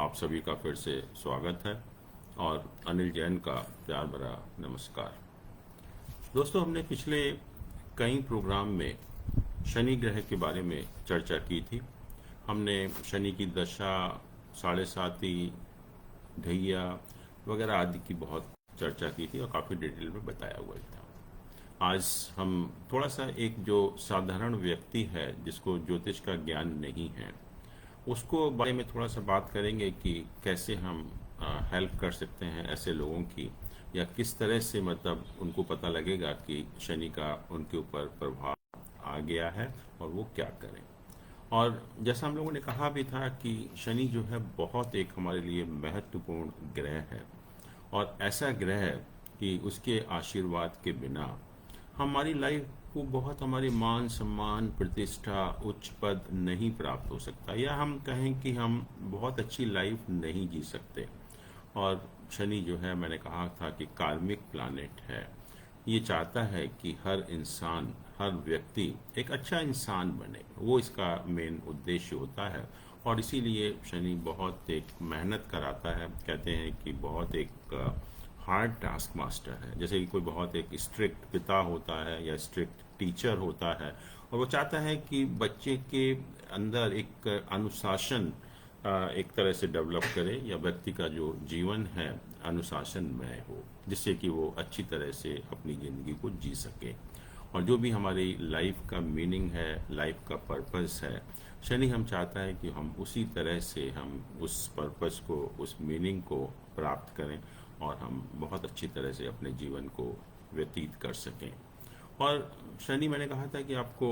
आप सभी का फिर से स्वागत है और अनिल जैन का प्यार भरा नमस्कार। दोस्तों, हमने पिछले कई प्रोग्राम में शनि ग्रह के बारे में चर्चा की थी। हमने शनि की दशा, साढ़े साती, ढैया वगैरह आदि की बहुत चर्चा की थी और काफ़ी डिटेल में बताया हुआ था। आज हम थोड़ा सा एक जो साधारण व्यक्ति है जिसको ज्योतिष का ज्ञान नहीं है उसको बारे में थोड़ा सा बात करेंगे कि कैसे हम हेल्प कर सकते हैं ऐसे लोगों की, या किस तरह से मतलब उनको पता लगेगा कि शनि का उनके ऊपर प्रभाव आ गया है और वो क्या करें। और जैसा हम लोगों ने कहा भी था कि शनि जो है बहुत एक हमारे लिए महत्वपूर्ण ग्रह है और ऐसा ग्रह कि उसके आशीर्वाद के बिना हमारी लाइफ को बहुत हमारी मान सम्मान प्रतिष्ठा उच्च पद नहीं प्राप्त हो सकता, या हम कहें कि हम बहुत अच्छी लाइफ नहीं जी सकते। और शनि जो है, मैंने कहा था कि कार्मिक प्लैनेट है। ये चाहता है कि हर इंसान, हर व्यक्ति एक अच्छा इंसान बने, वो इसका मेन उद्देश्य होता है। और इसीलिए शनि बहुत एक मेहनत कराता है। कहते हैं कि बहुत एक हार्ड टास्क मास्टर है। जैसे कि कोई बहुत एक स्ट्रिक्ट पिता होता है या स्ट्रिक्ट टीचर होता है, और वो चाहता है कि बच्चे के अंदर एक अनुशासन एक तरह से डेवलप करे, या व्यक्ति का जो जीवन है अनुशासनमय हो, जिससे कि वो अच्छी तरह से अपनी ज़िंदगी को जी सके। और जो भी हमारी लाइफ का मीनिंग है, लाइफ का पर्पस है, शनि हम चाहता है कि हम उसी तरह से हम उस पर्पस को, उस मीनिंग को प्राप्त करें और हम बहुत अच्छी तरह से अपने जीवन को व्यतीत कर सकें। और शनि, मैंने कहा था कि आपको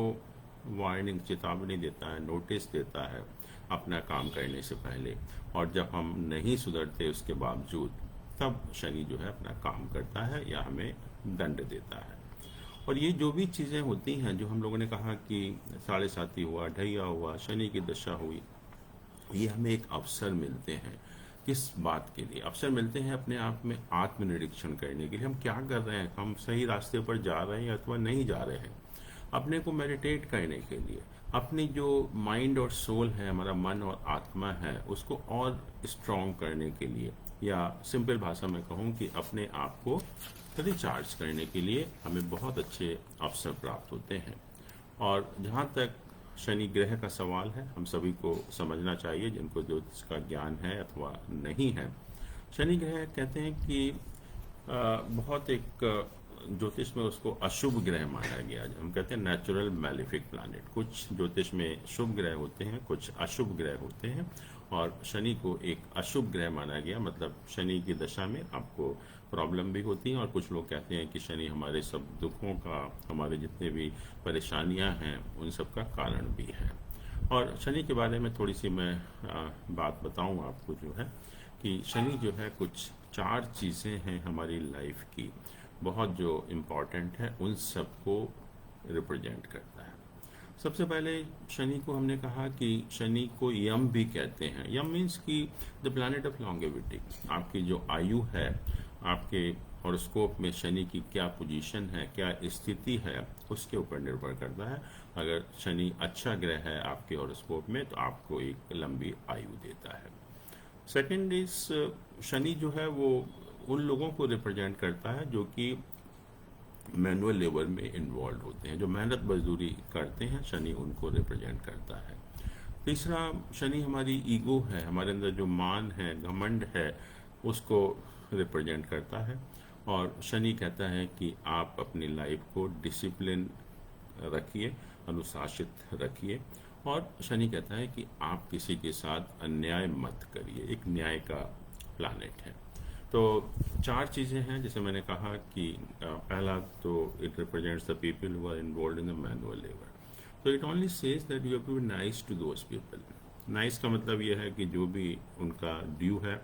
वार्निंग, चेतावनी देता है, नोटिस देता है अपना काम करने से पहले, और जब हम नहीं सुधरते उसके बावजूद, तब शनि जो है अपना काम करता है या हमें दंड देता है। और ये जो भी चीज़ें होती हैं, जो हम लोगों ने कहा कि साढ़े साती हुआ, ढैया हुआ, शनि की दशा हुई, ये हमें एक अवसर मिलते हैं। किस बात के लिए अवसर मिलते हैं? अपने आप में आत्मनिरीक्षण करने के लिए। हम क्या कर रहे हैं, हम सही रास्ते पर जा रहे हैं अथवा नहीं जा रहे हैं। अपने को मेडिटेट करने के लिए, अपनी जो माइंड और सोल है, हमारा मन और आत्मा है, उसको और स्ट्रॉन्ग करने के लिए, या सिंपल भाषा में कहूँ कि अपने आप को रिचार्ज करने के लिए हमें बहुत अच्छे अवसर प्राप्त होते हैं। और जहाँ तक शनि ग्रह का सवाल है, हम सभी को समझना चाहिए, जिनको ज्योतिष का ज्ञान है अथवा नहीं है। शनि ग्रह कहते हैं कि बहुत एक ज्योतिष में उसको अशुभ ग्रह माना गया। हम कहते हैं नेचुरल मैलिफिक प्लैनेट। कुछ ज्योतिष में शुभ ग्रह होते हैं, कुछ अशुभ ग्रह होते हैं, और शनि को एक अशुभ ग्रह माना गया। मतलब शनि की दशा में आपको प्रॉब्लम भी होती हैं, और कुछ लोग कहते हैं कि शनि हमारे सब दुखों का, हमारे जितने भी परेशानियां हैं, उन सब का कारण भी है। और शनि के बारे में थोड़ी सी मैं बात बताऊं आपको, जो है कि शनि जो है कुछ 4 चीज़ें हैं हमारी लाइफ की बहुत जो इम्पॉर्टेंट है, उन सबको रिप्रेजेंट करता है। सबसे पहले शनि को हमने कहा कि शनि को यम भी कहते हैं। यम मीन्स कि द प्लैनेट ऑफ लॉन्गेविटी। आपकी जो आयु है, आपके हॉरोस्कोप में शनि की क्या पोजीशन है, क्या स्थिति है, उसके ऊपर निर्भर करता है। अगर शनि अच्छा ग्रह है आपके हॉरोस्कोप में, तो आपको एक लंबी आयु देता है। सेकेंड इज, शनि जो है वो उन लोगों को रिप्रेजेंट करता है जो कि मैनुअल लेबर में इन्वॉल्व होते हैं, जो मेहनत मजदूरी करते हैं, शनि उनको रिप्रेजेंट करता है। तीसरा, शनि हमारी ईगो है, हमारे अंदर जो मान है, घमंड है, उसको रिप्रेजेंट करता है। और शनि कहता है कि आप अपनी लाइफ को डिसिप्लिन रखिए, अनुशासित रखिए। और शनि कहता है कि आप किसी के साथ अन्याय मत करिए। एक न्याय का प्लैनेट है। तो 4 चीज़ें हैं, जैसे मैंने कहा कि पहला तो it represents the people who are involved in the manual labour. तो it only says that you have to be nice to those people. Nice का मतलब यह है कि जो भी उनका ड्यू है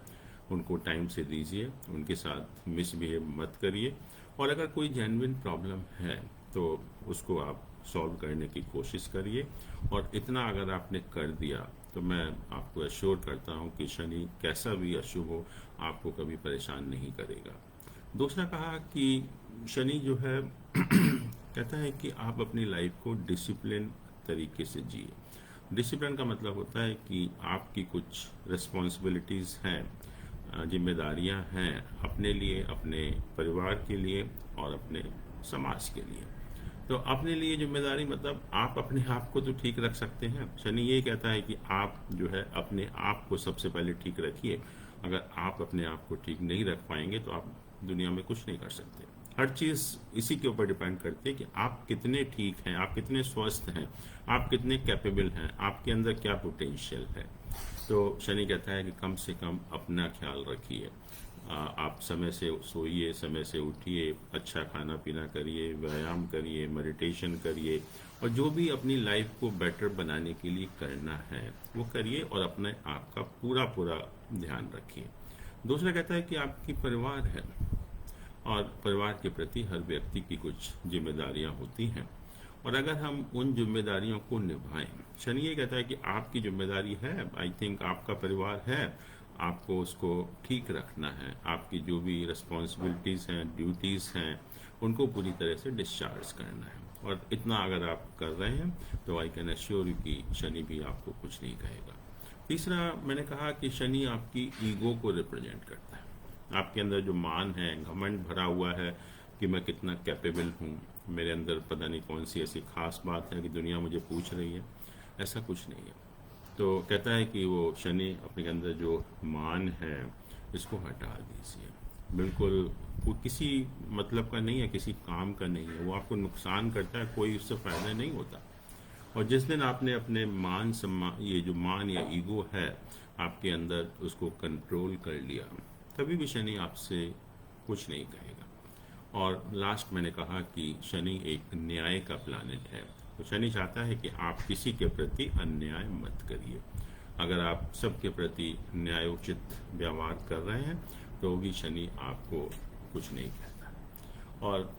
उनको टाइम से दीजिए, उनके साथ मिसबिहेव मत करिए। और अगर कोई जेन्युइन प्रॉब्लम है तो उसको आप सॉल्व करने की कोशिश करिए। और इतना अगर आपने कर दिया तो मैं आपको एश्योर करता हूँ कि शनि कैसा भी अशुभ हो, आपको कभी परेशान नहीं करेगा। दूसरा कहा कि शनि जो है कहता है कि आप अपनी लाइफ को डिसिप्लिन तरीके से जिए। डिसिप्लिन का मतलब होता है कि आपकी कुछ रिस्पॉन्सिबिलिटीज़ हैं, जिम्मेदारियां हैं अपने लिए, अपने परिवार के लिए और अपने समाज के लिए। तो अपने लिए जिम्मेदारी मतलब आप अपने आप को तो ठीक रख सकते हैं। शनि ये कहता है कि आप जो है अपने आप को सबसे पहले ठीक रखिए। अगर आप अपने आप को ठीक नहीं रख पाएंगे तो आप दुनिया में कुछ नहीं कर सकते। हर चीज़ इसी के ऊपर डिपेंड करती है कि आप कितने ठीक हैं, आप कितने स्वस्थ हैं, आप कितने कैपेबल हैं, आपके अंदर क्या पोटेंशियल है। तो शनि कहता है कि कम से कम अपना ख्याल रखिए। आप समय से सोइए, समय से उठिए, अच्छा खाना पीना करिए, व्यायाम करिए, मेडिटेशन करिए, और जो भी अपनी लाइफ को बेटर बनाने के लिए करना है वो करिए, और अपने आप का पूरा पूरा ध्यान रखिए। दूसरा कहता है कि आपकी परिवार है, और परिवार के प्रति हर व्यक्ति की कुछ जिम्मेदारियां होती हैं, और अगर हम उन जिम्मेदारियों को निभाएं, शनि ये कहता है कि आपकी जिम्मेदारी है, आई थिंक आपका परिवार है, आपको उसको ठीक रखना है। आपकी जो भी रिस्पॉन्सिबिलिटीज़ हैं, ड्यूटीज़ हैं, उनको पूरी तरह से डिस्चार्ज करना है। और इतना अगर आप कर रहे हैं तो आई कैन एश्योर यू कि शनि भी आपको कुछ नहीं कहेगा। तीसरा, मैंने कहा कि शनि आपकी ईगो को रिप्रेजेंट करता है। आपके अंदर जो मान है, घमंड भरा हुआ है कि मैं कितना कैपेबल हूँ, मेरे अंदर पता नहीं कौन सी ऐसी खास बात है कि दुनिया मुझे पूछ रही है। ऐसा कुछ नहीं है। तो कहता है कि वो शनि अपने अंदर जो मान है इसको हटा दीजिए। बिल्कुल वो किसी मतलब का नहीं है, किसी काम का नहीं है, वो आपको नुकसान करता है, कोई उससे फायदा नहीं होता। और जिस दिन आपने अपने मान सम्मान, ये जो मान या ईगो है आपके अंदर, उसको कंट्रोल कर लिया, कभी भी शनि आपसे कुछ नहीं कहेगा। और लास्ट मैंने कहा कि शनि एक न्याय का प्लैनेट है। तो शनि चाहता है कि आप किसी के प्रति अन्याय मत करिए। अगर आप सबके प्रति न्यायोचित व्यवहार कर रहे हैं तो भी शनि आपको कुछ नहीं कहता। और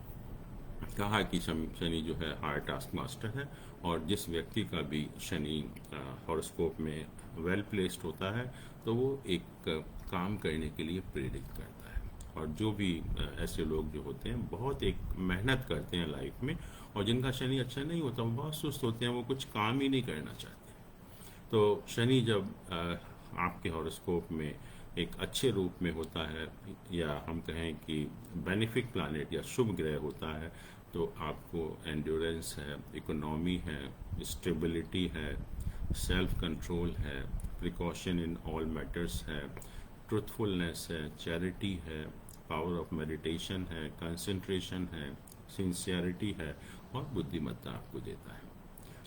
कहा कि शनि जो है हायर टास्क मास्टर है, और जिस व्यक्ति का भी शनि हॉरोस्कोप में वेल प्लेस्ड होता है तो वो एक काम करने के लिए प्रेरित करता है। और जो भी ऐसे लोग जो होते हैं बहुत एक मेहनत करते हैं लाइफ में, और जिनका शनि अच्छा नहीं होता वो बहुत सुस्त होते हैं, वो कुछ काम ही नहीं करना चाहते। तो शनि जब आपके हॉरोस्कोप में एक अच्छे रूप में होता है, या हम कहें कि बेनिफिक प्लैनेट या शुभ ग्रह होता है, तो आपको एंड्योरेंस है, इकोनॉमी है, स्टेबिलिटी है, सेल्फ कंट्रोल है, प्रिकॉशन इन ऑल मैटर्स है, ट्रुथफुलनेस है, चैरिटी है, पावर ऑफ मेडिटेशन है, कंसंट्रेशन है, सिंसियरिटी है, और बुद्धिमत्ता आपको देता है।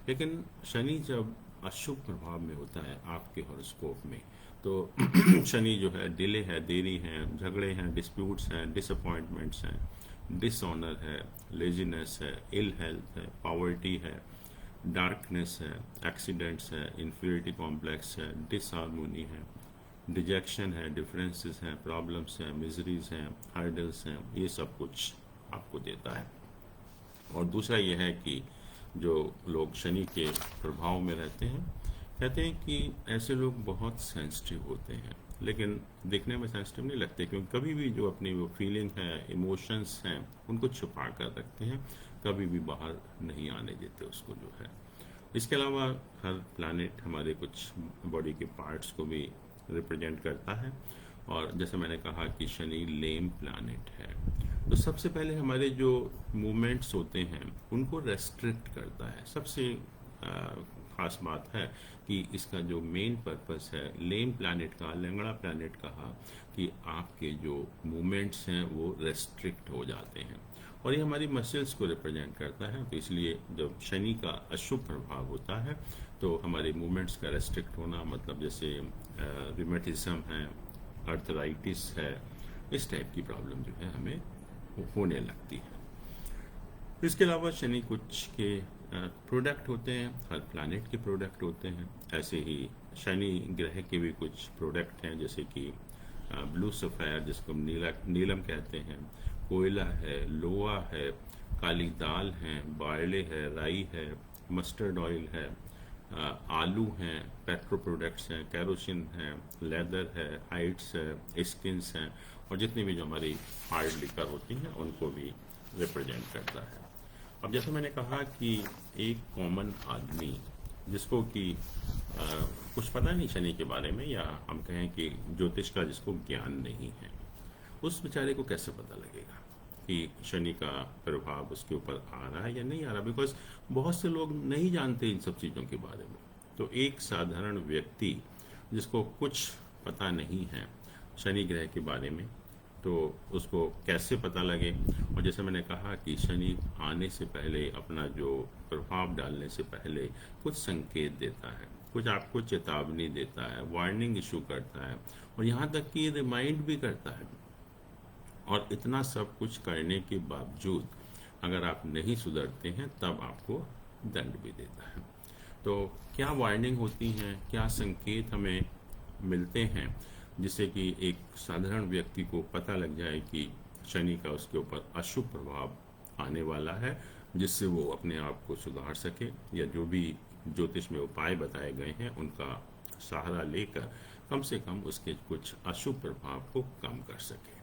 लेकिन शनि जब अशुभ प्रभाव में होता है आपके हॉरोस्कोप में, तो शनि जो है डिले है, देरी है, झगड़े हैं, डिस्प्यूट्स हैं, डिसअपॉइंटमेंट्स हैं, डिसऑनर है, लेजीनेस है, इल हेल्थ है, पॉवर्टी है, डार्कनेस है, एक्सीडेंट्स है, इन्फीरियरिटी कॉम्प्लेक्स है, डिसहार्मोनी है, डिजेक्शन है, डिफरेंसेस हैं, प्रॉब्लम्स हैं, मिजरीज हैं, हर्डल्स हैं, ये सब कुछ आपको देता है। और दूसरा ये है कि जो लोग शनि के प्रभाव में रहते हैं, कहते हैं कि ऐसे लोग बहुत सेंसिटिव होते हैं, लेकिन दिखने में सेंसिटिव नहीं लगते, क्योंकि कभी भी जो अपनी वो फीलिंग है, इमोशंस हैं, उनको छुपा कर रखते हैं, कभी भी बाहर नहीं आने देते उसको जो है। इसके अलावा हर प्लैनेट हमारे कुछ बॉडी के पार्ट्स को भी रिप्रेजेंट करता है। और जैसे मैंने कहा कि शनि लेम प्लैनेट है, तो सबसे पहले हमारे जो मूवमेंट्स होते हैं उनको रेस्ट्रिक्ट करता है। सबसे खास बात है कि इसका जो मेन पर्पस है, लेम प्लैनेट का, लंगड़ा प्लैनेट कहा, कि आपके जो मूवमेंट्स हैं वो रेस्ट्रिक्ट हो जाते हैं, और ये हमारी मसल्स को रिप्रेजेंट करता है। तो इसलिए जब शनि का अशुभ प्रभाव होता है तो हमारे मूवमेंट्स का रेस्ट्रिक्ट होना, मतलब जैसे रिमेटिज्म है, अर्थराइटिस है, इस टाइप की प्रॉब्लम जो है हमें होने लगती है। इसके अलावा शनि कुछ के प्रोडक्ट होते हैं, हर प्लैनेट के प्रोडक्ट होते हैं। ऐसे ही शनि ग्रह के भी कुछ प्रोडक्ट हैं, जैसे कि ब्लू सफ़ायर, जिसको नीलम कहते हैं, कोयला है, लोहा है, काली दाल है, बारले है, राई है, मस्टर्ड ऑयल है, आलू हैं, पेट्रो प्रोडक्ट्स हैं, कैरोसिन है, लेदर है, हाइट्स है, स्किन्स हैं, और जितनी भी जो हमारी हार्ड लिकर होती हैं उनको भी रिप्रेजेंट करता है। अब जैसे मैंने कहा कि एक कॉमन आदमी जिसको कि कुछ पता नहीं शनि के बारे में, या हम कहें कि ज्योतिष का जिसको ज्ञान नहीं है, उस बेचारे को कैसे पता लगेगा कि शनि का प्रभाव उसके ऊपर आ रहा है या नहीं आ रहा? बिकॉज बहुत से लोग नहीं जानते इन सब चीज़ों के बारे में। तो एक साधारण व्यक्ति जिसको कुछ पता नहीं है शनि ग्रह के बारे में, तो उसको कैसे पता लगे? और जैसे मैंने कहा कि शनि आने से पहले, अपना जो प्रभाव डालने से पहले कुछ संकेत देता है, कुछ आपको चेतावनी देता है, वार्निंग इशू करता है, और यहाँ तक कि रिमाइंड भी करता है। और इतना सब कुछ करने के बावजूद अगर आप नहीं सुधरते हैं तब आपको दंड भी देता है। तो क्या वार्निंग होती हैं, क्या संकेत हमें मिलते हैं जिससे कि एक साधारण व्यक्ति को पता लग जाए कि शनि का उसके ऊपर अशुभ प्रभाव आने वाला है, जिससे वो अपने आप को सुधार सके, या जो भी ज्योतिष में उपाय बताए गए हैं उनका सहारा लेकर कम से कम उसके कुछ अशुभ प्रभाव को कम कर सके।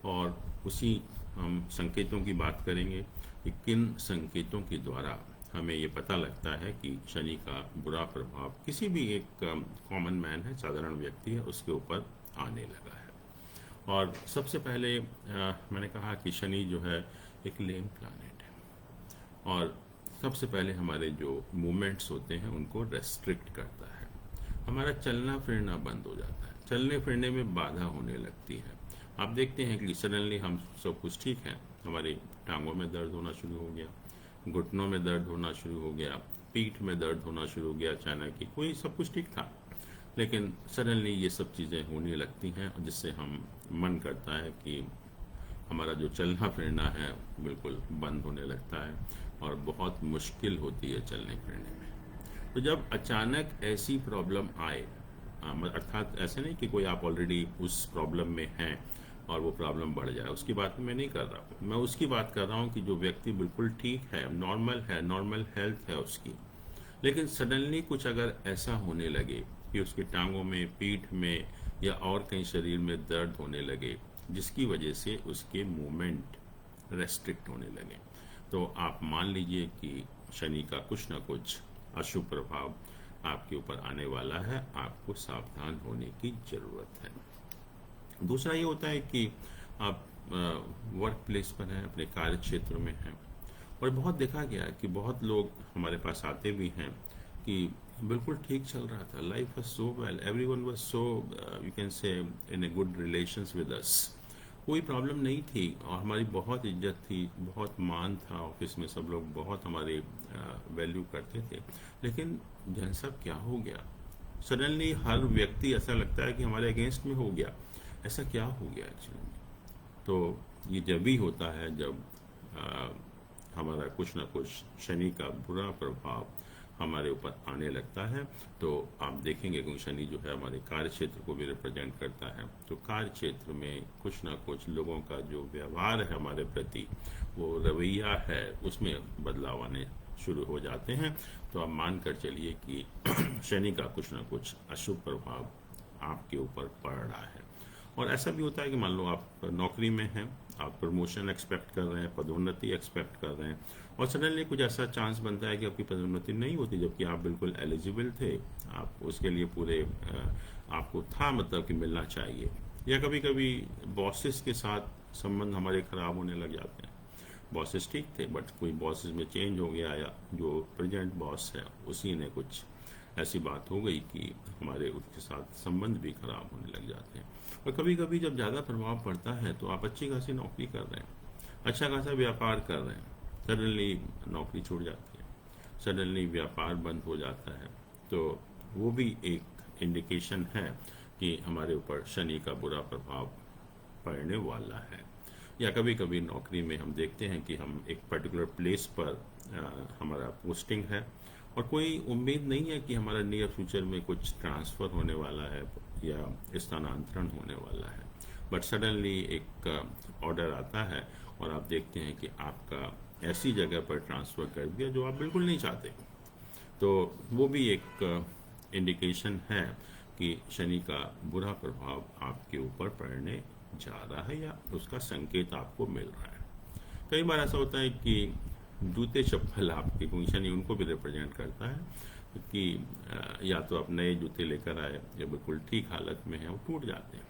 और उसी हम संकेतों की बात करेंगे कि किन संकेतों के द्वारा हमें ये पता लगता है कि शनि का बुरा प्रभाव किसी भी एक कॉमन मैन है, साधारण व्यक्ति है, उसके ऊपर आने लगा है। और सबसे पहले मैंने कहा कि शनि जो है एक लेम प्लैनेट है, और सबसे पहले हमारे जो मूवमेंट्स होते हैं उनको रेस्ट्रिक्ट करता है। हमारा चलना फिरना बंद हो जाता है, चलने फिरने में बाधा होने लगती है। आप देखते हैं कि सडनली हम सब कुछ ठीक है, हमारी टांगों में दर्द होना शुरू हो गया, घुटनों में दर्द होना शुरू हो गया, पीठ में दर्द होना शुरू हो गया, अचानक ही कोई सब कुछ ठीक था, लेकिन सडनली ये सब चीज़ें होने लगती हैं, जिससे हम मन करता है कि हमारा जो चलना फिरना है बिल्कुल बंद होने लगता है, और बहुत मुश्किल होती है चलने फिरने में। तो जब अचानक ऐसी प्रॉब्लम आए, अर्थात ऐसे नहीं कि कोई आप ऑलरेडी उस प्रॉब्लम में हैं और वो प्रॉब्लम बढ़ जाए, उसकी बात मैं नहीं कर रहा हूँ। मैं उसकी बात कर रहा हूँ कि जो व्यक्ति बिल्कुल ठीक है, नॉर्मल हेल्थ है उसकी, लेकिन सडनली कुछ अगर ऐसा होने लगे कि उसकी टांगों में, पीठ में या और कहीं शरीर में दर्द होने लगे, जिसकी वजह से उसके मूवमेंट रेस्ट्रिक्ट होने लगे, तो आप मान लीजिए कि शनि का कुछ ना कुछ अशुभ प्रभाव आपके ऊपर आने वाला है, आपको सावधान होने की जरूरत है। दूसरा ये होता है कि आप वर्क प्लेस पर हैं, अपने कार्य क्षेत्र में हैं, और बहुत देखा गया है कि बहुत लोग हमारे पास आते भी हैं कि बिल्कुल ठीक चल रहा था, life was so well, everyone was so you can say in a good relations with us, कोई प्रॉब्लम नहीं थी, और हमारी बहुत इज्जत थी, बहुत मान था, ऑफिस में सब लोग बहुत हमारे वैल्यू करते थे, लेकिन जन सब क्या हो गया, सडनली हर व्यक्ति ऐसा लगता है कि हमारे अगेंस्ट में हो गया। ऐसा क्या हो गया एक्चुअली? तो ये जब भी होता है जब हमारा कुछ ना कुछ शनि का बुरा प्रभाव हमारे ऊपर आने लगता है, तो आप देखेंगे कि शनि जो है हमारे कार्य क्षेत्र को भी रिप्रेजेंट करता है, तो कार्य क्षेत्र में कुछ ना कुछ लोगों का जो व्यवहार है हमारे प्रति, वो रवैया है, उसमें बदलाव आने शुरू हो जाते हैं। तो आप मान कर चलिए कि शनि का कुछ ना कुछ अशुभ प्रभाव आपके ऊपर पड़ रहा है। और ऐसा भी होता है कि मान लो आप नौकरी में हैं, आप प्रमोशन एक्सपेक्ट कर रहे हैं, पदोन्नति एक्सपेक्ट कर रहे हैं, और सडनली कुछ ऐसा चांस बनता है कि आपकी पदोन्नति नहीं होती, जबकि आप बिल्कुल एलिजिबल थे, आप उसके लिए पूरे आपको था मतलब कि मिलना चाहिए। या कभी कभी बॉसेस के साथ संबंध हमारे खराब होने लग जाते हैं, बॉसेस ठीक थे बट कोई बॉसेस में चेंज हो गया, या जो प्रेजेंट बॉस है उसी ने कुछ ऐसी बात हो गई कि हमारे उसके साथ संबंध भी खराब होने लग जाते हैं। और कभी कभी जब ज़्यादा प्रभाव पड़ता है तो आप अच्छी खासी नौकरी कर रहे हैं, अच्छा खासा व्यापार कर रहे हैं, सडनली नौकरी छूट जाती है, सडनली व्यापार बंद हो जाता है, तो वो भी एक इंडिकेशन है कि हमारे ऊपर शनि का बुरा प्रभाव पड़ने वाला है। या कभी कभी नौकरी में हम देखते हैं कि हम एक पर्टिकुलर प्लेस पर हमारा पोस्टिंग है, और कोई उम्मीद नहीं है कि हमारा नियर फ्यूचर में कुछ ट्रांसफ़र होने वाला है या स्थानांतरण होने वाला है, बट सडनली एक ऑर्डर आता है और आप देखते हैं कि आपका ऐसी जगह पर ट्रांसफ़र कर दिया जो आप बिल्कुल नहीं चाहते। तो वो भी एक इंडिकेशन है कि शनि का बुरा प्रभाव आपके ऊपर पड़ने जा रहा है, या उसका संकेत आपको मिल रहा है। कई बार ऐसा होता है कि जूते चप्पल आपके, क्योंकि शनि उनको भी रिप्रेजेंट करता है, कि या तो आप नए जूते लेकर आए जो बिल्कुल ठीक हालत में है, वो टूट जाते हैं,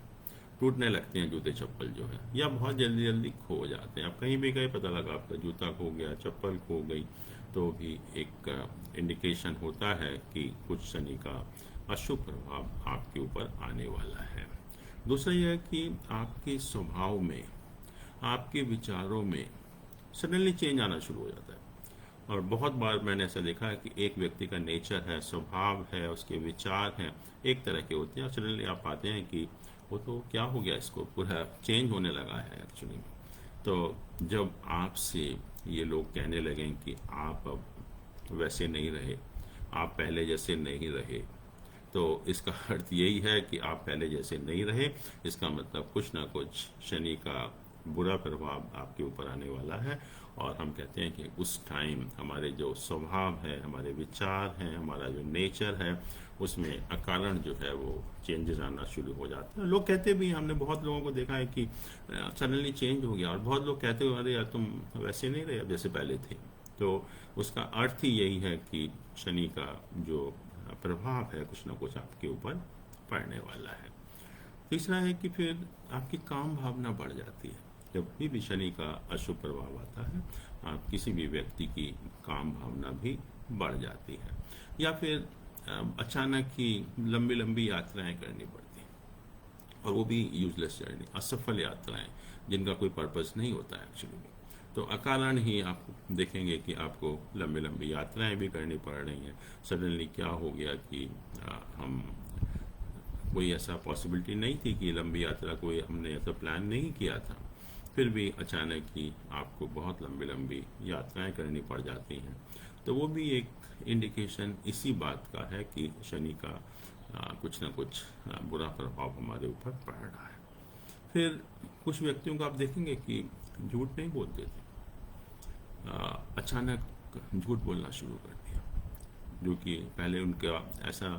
टूटने लगते हैं जूते चप्पल जो है, या बहुत जल्दी जल्दी खो जाते हैं। आप कहीं भी गए, पता लगा आपका जूता खो गया, चप्पल खो गई, तो भी एक इंडिकेशन होता है कि कुछ शनि का अशुभ प्रभाव आपके ऊपर आने वाला है। दूसरा यह है कि आपके स्वभाव में, आपके विचारों में सडनली चेंज आना शुरू हो जाता है। और बहुत बार मैंने ऐसा देखा है कि एक व्यक्ति का नेचर है, स्वभाव है, उसके विचार हैं, एक तरह के होते हैं, और सडनली आप पाते हैं कि वो तो क्या हो गया, इसको पूरा चेंज होने लगा है एक्चुअली में। तो जब आपसे ये लोग कहने लगें कि आप अब वैसे नहीं रहे, आप पहले जैसे नहीं रहे, तो इसका अर्थ यही है कि आप पहले जैसे नहीं रहे। इसका मतलब कुछ ना कुछ शनि का बुरा प्रभाव आपके ऊपर आने वाला है। और हम कहते हैं कि उस टाइम हमारे जो स्वभाव है, हमारे विचार हैं, हमारा जो नेचर है, उसमें अकारण जो है वो चेंजेस आना शुरू हो जाते हैं। लोग कहते भी, हमने बहुत लोगों को देखा है कि सडनली चेंज हो गया, और बहुत लोग कहते हो अरे यार तुम वैसे नहीं रहे अब जैसे पहले थे। तो उसका अर्थ ही यही है कि शनि का जो प्रभाव है कुछ ना कुछ आपके ऊपर पड़ने वाला है। तीसरा है कि फिर आपकी काम भावना बढ़ जाती है। जब भी शनि का अशुभ प्रभाव आता है, आप किसी भी व्यक्ति की काम भावना भी बढ़ जाती है, या फिर अचानक ही लंबी लंबी यात्राएं करनी पड़ती हैं, और वो भी यूजलेस जर्नी, असफल यात्राएं जिनका कोई पर्पस नहीं होता है एक्चुअली। तो अकारण ही आप देखेंगे कि आपको लंबी लंबी यात्राएं भी करनी पड़ रही हैं। सडनली क्या हो गया कि हम कोई ऐसा पॉसिबिलिटी नहीं थी कि लंबी यात्रा कोई हमने ऐसा प्लान नहीं किया था, फिर भी अचानक ही आपको बहुत लंबी लंबी यात्राएं करनी पड़ जाती हैं। तो वो भी एक इंडिकेशन इसी बात का है कि शनि का कुछ ना कुछ बुरा प्रभाव हमारे ऊपर पड़ रहा है। फिर कुछ व्यक्तियों को आप देखेंगे कि झूठ नहीं बोलते थे, अचानक झूठ बोलना शुरू कर दिया, जो कि पहले उनका ऐसा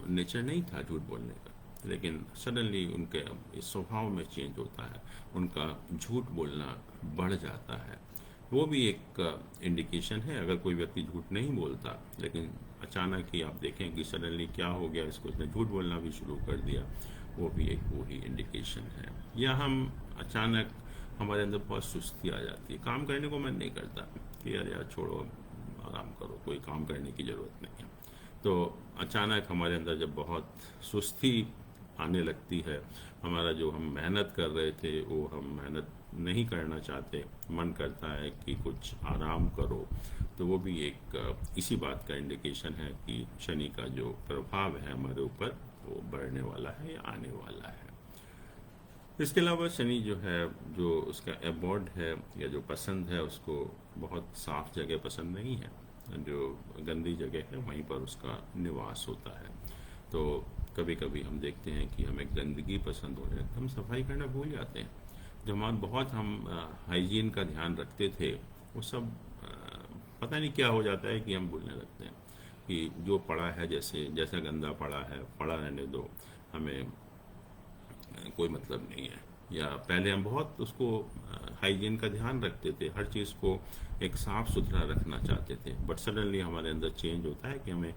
नेचर नहीं था झूठ बोलने का, लेकिन सडनली उनके इस स्वभाव में चेंज होता है, उनका झूठ बोलना बढ़ जाता है। वो भी एक इंडिकेशन है। अगर कोई व्यक्ति झूठ नहीं बोलता, लेकिन अचानक ही आप देखें कि सडनली क्या हो गया, इसको इसने झूठ बोलना भी शुरू कर दिया, वो भी एक वही इंडिकेशन है। या हम अचानक हमारे अंदर बहुत सुस्ती आ जाती है, काम करने को मन नहीं करता कि यार छोड़ो, आराम करो, कोई काम करने की ज़रूरत नहीं है। तो अचानक हमारे अंदर जब बहुत सुस्ती आने लगती है, हमारा जो हम मेहनत कर रहे थे वो हम मेहनत नहीं करना चाहते, मन करता है कि कुछ आराम करो, तो वो भी एक इसी बात का इंडिकेशन है कि शनि का जो प्रभाव है हमारे ऊपर वो बढ़ने वाला है या आने वाला है। इसके अलावा शनि जो है, जो उसका एबॉर्ड है या जो पसंद है, उसको बहुत साफ जगह पसंद नहीं है, जो गंदी जगह है वहीं पर उसका निवास होता है। तो कभी कभी हम देखते हैं कि हमें गंदगी पसंद हो जाए, हम सफाई करना भूल जाते हैं। जो बहुत हम हाइजीन का ध्यान रखते थे, वो सब पता नहीं क्या हो जाता है कि हम भूलने लगते हैं कि जो पड़ा है, जैसा गंदा पड़ा है पड़ा रहने दो, हमें कोई मतलब नहीं है। या पहले हम बहुत उसको हाइजीन का ध्यान रखते थे, हर चीज़ को एक साफ सुथरा रखना चाहते थे, बट सडनली हमारे अंदर चेंज होता है कि हमें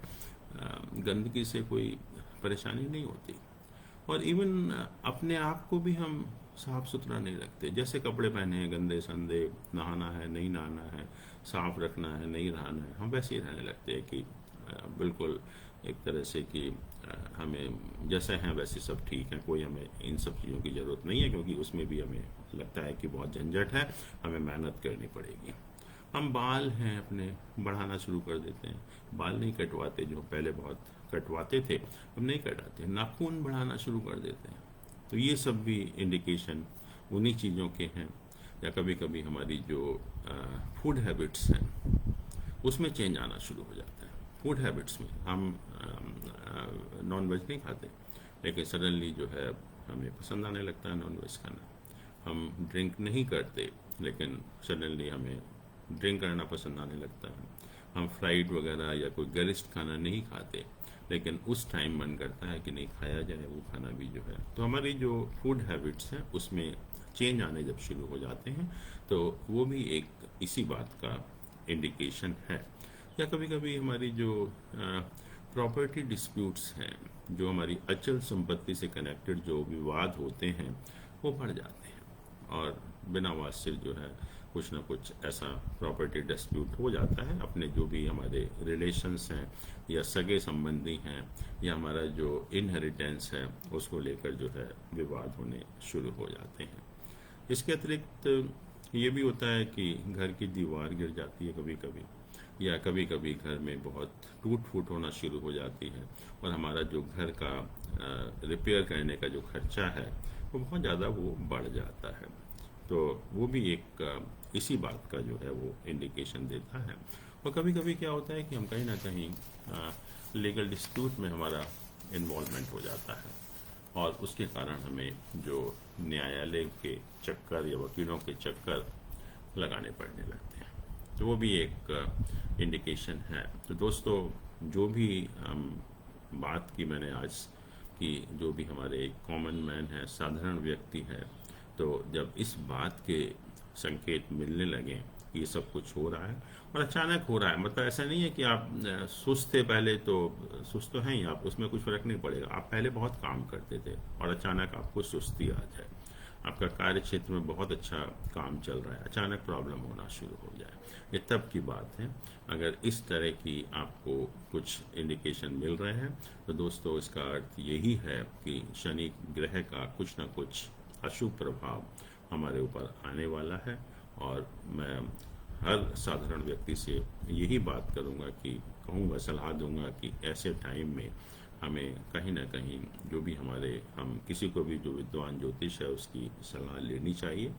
गंदगी से कोई परेशानी नहीं होती। और इवन अपने आप को भी हम साफ सुथरा नहीं रखते, जैसे कपड़े पहने हैं गंदे संदे, नहाना है नहीं नहाना है, साफ रखना है नहीं रहना है, हम वैसे ही रहने लगते हैं कि बिल्कुल एक तरह से कि हमें जैसे हैं वैसे सब ठीक है, कोई हमें इन सब चीज़ों की ज़रूरत नहीं है, क्योंकि उसमें भी हमें लगता है कि बहुत झंझट है, हमें मेहनत करनी पड़ेगी। हम बाल हैं अपने बढ़ाना शुरू कर देते हैं, बाल नहीं कटवाते, जो पहले बहुत कटवाते थे हम नहीं कटाते, नाखून बढ़ाना शुरू कर देते हैं। तो ये सब भी इंडिकेशन उन्हीं चीज़ों के हैं। या कभी कभी हमारी जो फूड हैबिट्स हैं उसमें चेंज आना शुरू हो जाता है। फूड हैबिट्स में हम नॉन वेज नहीं खाते, लेकिन सडनली जो है हमें पसंद आने लगता है नॉन वेज खाना। हम ड्रिंक नहीं करते, लेकिन सडनली हमें ड्रिंक करना पसंद आने लगता है। हम फ्राइड वगैरह या कोई गरिष्ठ खाना नहीं खाते, लेकिन उस टाइम मन करता है कि नहीं खाया जाए वो खाना भी जो है। तो हमारी जो फूड हैबिट्स हैं उसमें चेंज आने जब शुरू हो जाते हैं, तो वो भी एक इसी बात का इंडिकेशन है। या कभी कभी हमारी जो प्रॉपर्टी डिस्प्यूट्स हैं, जो हमारी अचल संपत्ति से कनेक्टेड जो विवाद होते हैं वो बढ़ जाते हैं, और बिना वास्ते जो है कुछ ना कुछ ऐसा प्रॉपर्टी डिस्प्यूट हो जाता है। अपने जो भी हमारे रिलेशंस हैं या सगे संबंधी हैं या हमारा जो इनहेरिटेंस है उसको लेकर जो है विवाद होने शुरू हो जाते हैं। इसके अतिरिक्त ये भी होता है कि घर की दीवार गिर जाती है कभी कभी, या कभी कभी घर में बहुत टूट फूट होना शुरू हो जाती है, और हमारा जो घर का रिपेयर करने का जो खर्चा है वो बहुत ज़्यादा वो बढ़ जाता है। तो वो भी एक इसी बात का जो है वो इंडिकेशन देता है। और कभी कभी क्या होता है कि हम कहीं ना कहीं लीगल डिस्प्यूट में हमारा इन्वॉल्वमेंट हो जाता है, और उसके कारण हमें जो न्यायालय के चक्कर या वकीलों के चक्कर लगाने पड़ने लगते हैं। तो वो भी एक इंडिकेशन है। तो दोस्तों, जो भी बात की मैंने आज कि जो भी हमारे कॉमन मैन है, साधारण व्यक्ति है, तो जब इस बात के संकेत मिलने लगे कि ये सब कुछ हो रहा है और अचानक हो रहा है, मतलब ऐसा नहीं है कि आप सुस्त थे पहले, तो सुस्त तो हैं ही आप, उसमें कुछ फर्क नहीं पड़ेगा। आप पहले बहुत काम करते थे और अचानक आपको सुस्ती आ जाए, आपका कार्य क्षेत्र में बहुत अच्छा काम चल रहा है, अचानक प्रॉब्लम होना शुरू हो जाए, ये तब की बात है। अगर इस तरह की आपको कुछ इंडिकेशन मिल रहे हैं तो दोस्तों इसका अर्थ यही है कि शनि ग्रह का कुछ ना कुछ अशुभ प्रभाव हमारे ऊपर आने वाला है। और मैं हर साधारण व्यक्ति से यही बात करूंगा कि कहूँगा, सलाह दूंगा कि ऐसे टाइम में हमें कहीं ना कहीं जो भी हम किसी को भी जो विद्वान ज्योतिष है उसकी सलाह लेनी चाहिए,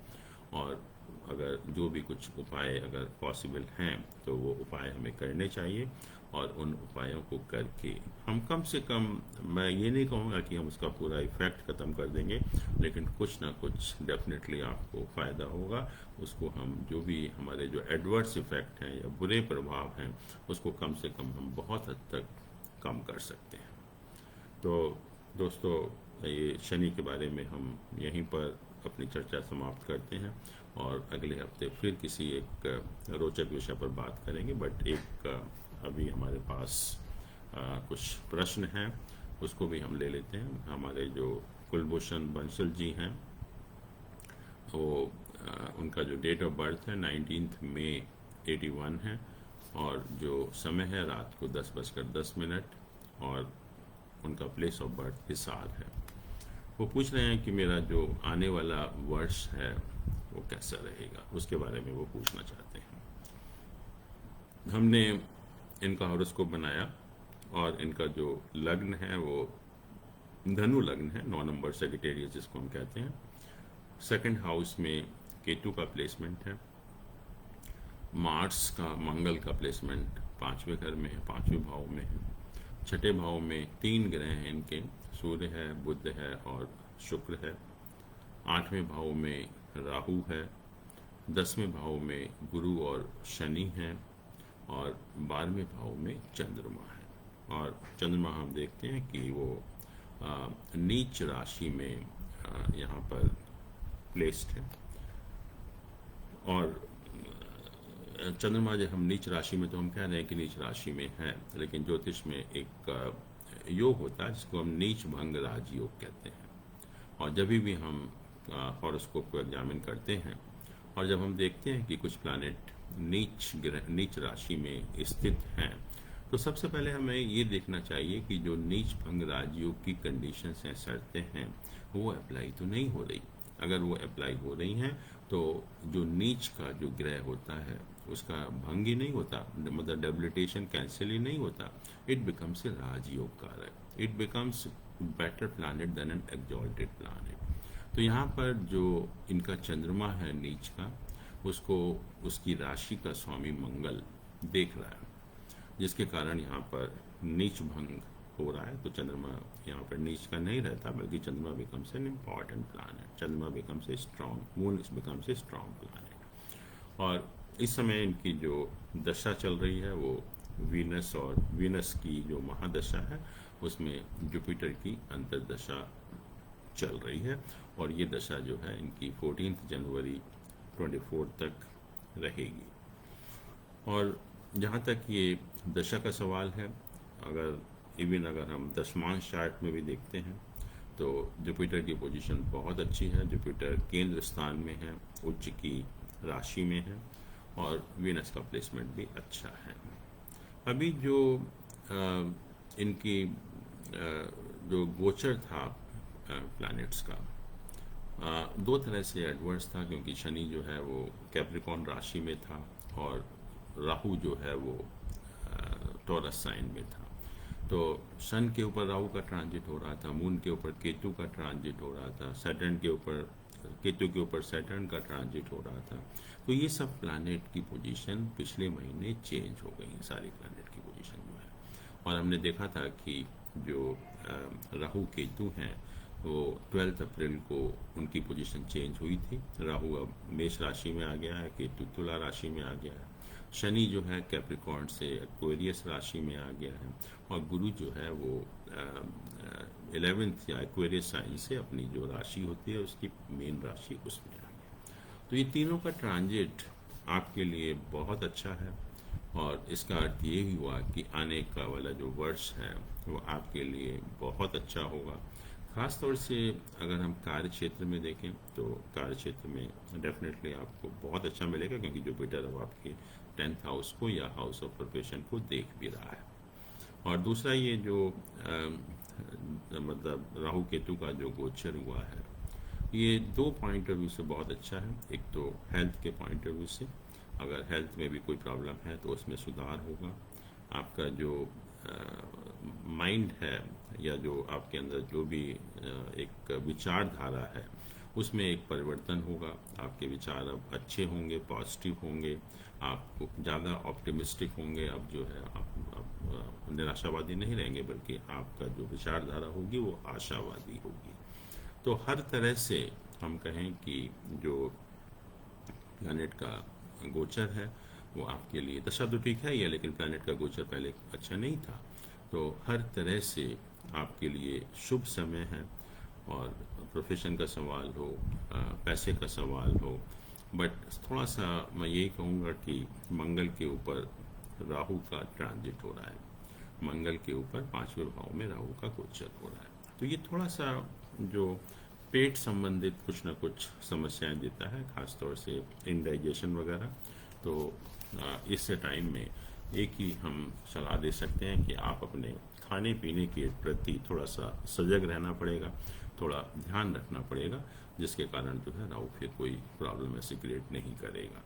और अगर जो भी कुछ उपाय अगर पॉसिबल हैं तो वो उपाय हमें करने चाहिए, और उन उपायों को करके हम कम से कम, मैं ये नहीं कहूँगा कि हम उसका पूरा इफेक्ट ख़त्म कर देंगे, लेकिन कुछ ना कुछ डेफिनेटली आपको फ़ायदा होगा। उसको हम जो भी हमारे जो एडवर्स इफेक्ट हैं या बुरे प्रभाव हैं उसको कम से कम हम बहुत हद तक कम कर सकते हैं। तो दोस्तों, ये शनि के बारे में हम यहीं पर अपनी चर्चा समाप्त करते हैं, और अगले हफ्ते फिर किसी एक रोचक विषय पर बात करेंगे। बट एक अभी हमारे पास कुछ प्रश्न हैं, उसको भी हम ले लेते हैं। हमारे जो कुलभूषण बंसल जी हैं, वो उनका जो डेट ऑफ बर्थ है 19 मई 81 है, और जो समय है रात को 10:10, और उनका प्लेस ऑफ बर्थ हिसार है। वो पूछ रहे हैं कि मेरा जो आने वाला वर्ष है वो कैसा रहेगा, उसके बारे में वो पूछना चाहते हैं। हमने इनका हॉरोस्कोप बनाया, और इनका जो लग्न है वो धनु लग्न है, 9 नंबर सेजिटेरियस जिसको हम कहते हैं। सेकंड हाउस में केतु का प्लेसमेंट है, मार्स का, मंगल का प्लेसमेंट 5वें घर में है, 5वें भाव में है। छठे भाव में 3 ग्रह हैं इनके, सूर्य है, बुध है और शुक्र है। 8वें भाव में राहु है, 10वें भाव में गुरु और शनि हैं, और 12वें भाव में चंद्रमा है। और चंद्रमा हम देखते हैं कि वो नीच राशि में यहाँ पर प्लेस्ड है, और चंद्रमा जब हम नीच राशि में, तो हम कह रहे हैं कि नीच राशि में है, लेकिन ज्योतिष में एक योग होता है जिसको हम नीच भंग राजयोग कहते हैं। और जब भी हम हॉरोस्कोप को एग्जामिन करते हैं और जब हम देखते हैं कि कुछ प्लैनेट नीच राशि में स्थित हैं, तो सबसे पहले हमें ये देखना चाहिए कि जो नीच भंग राजयोग की कंडीशंस हैं, शर्तें हैं, वो अप्लाई तो नहीं हो रही। अगर वो अप्लाई हो रही हैं तो जो नीच का जो ग्रह होता है उसका भंग ही नहीं होता, मतलब डेबिलिटेशन कैंसिल ही नहीं होता, इट बिकम्स ए राजयोग कारक, it becomes better planet than an exalted planet. तो यहाँ पर जो इनका चंद्रमा है नीच का, उसको उसकी राशि का स्वामी मंगल देख रहा है, जिसके कारण यहाँ पर नीच भंग हो रहा है। तो चंद्रमा यहाँ पर नीच का नहीं रहता, बल्कि चंद्रमा बिकम्स एन इम्पॉर्टेंट प्लैनेट, चंद्रमा becomes a strong, moon becomes a strong planet. और इस समय इनकी जो दशा चल रही है वो वीनस, और वीनस की जो महादशा है उसमें जुपिटर की अंतर्दशा चल रही है, और ये दशा जो है इनकी 14 जनवरी 24 तक रहेगी। और जहाँ तक ये दशा का सवाल है, अगर हम दशमांश चार्ट में भी देखते हैं तो जुपिटर की पोजीशन बहुत अच्छी है। जुपिटर केंद्र स्थान में है, उच्च की राशि में है, और वीनस का प्लेसमेंट भी अच्छा है। अभी जो इनकी जो गोचर था प्लैनेट्स का, दो तरह से एडवर्स था, क्योंकि शनि जो है वो कैप्रिकॉर्न राशि में था और राहु जो है वो टॉरस साइन में था। तो सन के ऊपर राहु का ट्रांजिट हो रहा था, मून के ऊपर केतु का ट्रांजिट हो रहा था, सैटर्न के ऊपर केतु के ऊपर सैटर्न का ट्रांजिट हो रहा था। तो ये सब प्लैनेट की पोजीशन पिछले महीने चेंज हो गई, सारी प्लैनेट की पोजीशन जो है। और हमने देखा था कि जो राहु केतु हैं वो 12 अप्रैल को उनकी पोजीशन चेंज हुई थी। राहु अब मेष राशि में आ गया है, केतु तुला राशि में आ गया है, शनि जो है कैप्रिकॉर्न से एक्वेरियस राशि में आ गया है, और गुरु जो है वो 11th या एक्वेरियस साइन से अपनी जो राशि होती है उसकी मेन राशि उसमें आ गया। तो ये तीनों का ट्रांजिट आपके लिए बहुत अच्छा है, और इसका अर्थ ये भी हुआ कि आने का वाला जो वर्ष है वो आपके लिए बहुत अच्छा होगा। खास तौर से अगर हम कार्य क्षेत्र में देखें तो कार्य क्षेत्र में डेफिनेटली आपको बहुत अच्छा मिलेगा, क्योंकि जुपिटर अब आपके 10th हाउस को या हाउस ऑफ प्रोफेशन को देख भी रहा है। और दूसरा ये जो मतलब राहु केतु का जो गोचर हुआ है, ये दो पॉइंट ऑफ व्यू से बहुत अच्छा है। एक तो हेल्थ के पॉइंट ऑफ व्यू से, अगर हेल्थ में भी कोई प्रॉब्लम है तो उसमें सुधार होगा। आपका जो माइंड है या जो आपके अंदर जो भी एक विचारधारा है उसमें एक परिवर्तन होगा। आपके विचार अब अच्छे होंगे, पॉजिटिव होंगे, आप ज़्यादा ऑप्टिमिस्टिक होंगे। अब जो है आप निराशावादी नहीं रहेंगे, बल्कि आपका जो विचारधारा होगी वो आशावादी होगी। तो हर तरह से हम कहें कि जो प्लैनेट का गोचर है वो आपके लिए, दशा तो ठीक है ये, लेकिन प्लैनेट का गोचर पहले अच्छा नहीं था। तो हर तरह से आपके लिए शुभ समय है। और प्रोफेशन का सवाल हो, पैसे का सवाल हो, बट थोड़ा सा मैं यही कहूँगा कि मंगल के ऊपर राहु का ट्रांजिट हो रहा है, मंगल के ऊपर 5वें भाव में राहु का गोचर हो रहा है। तो ये थोड़ा सा जो पेट संबंधित कुछ ना कुछ समस्याएं देता है, खासतौर से इंडाइजेशन वगैरह। तो इस टाइम में एक ही हम सलाह दे सकते हैं कि आप अपने खाने पीने के प्रति थोड़ा सा सजग रहना पड़ेगा, थोड़ा ध्यान रखना पड़ेगा, जिसके कारण जो है राहु फिर कोई प्रॉब्लम ऐसी क्रिएट नहीं करेगा।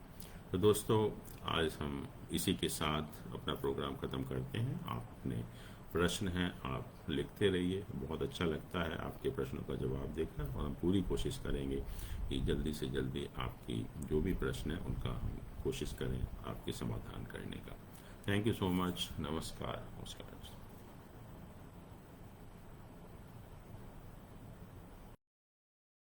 तो दोस्तों, आज हम इसी के साथ अपना प्रोग्राम ख़त्म करते हैं। आपने प्रश्न हैं आप लिखते रहिए, बहुत अच्छा लगता है आपके प्रश्नों का जवाब देकर, और हम पूरी कोशिश करेंगे कि जल्दी से जल्दी आपकी जो भी प्रश्न है उनका हम कोशिश करें आपके समाधान करने का। Thank you so much. नमस्कार।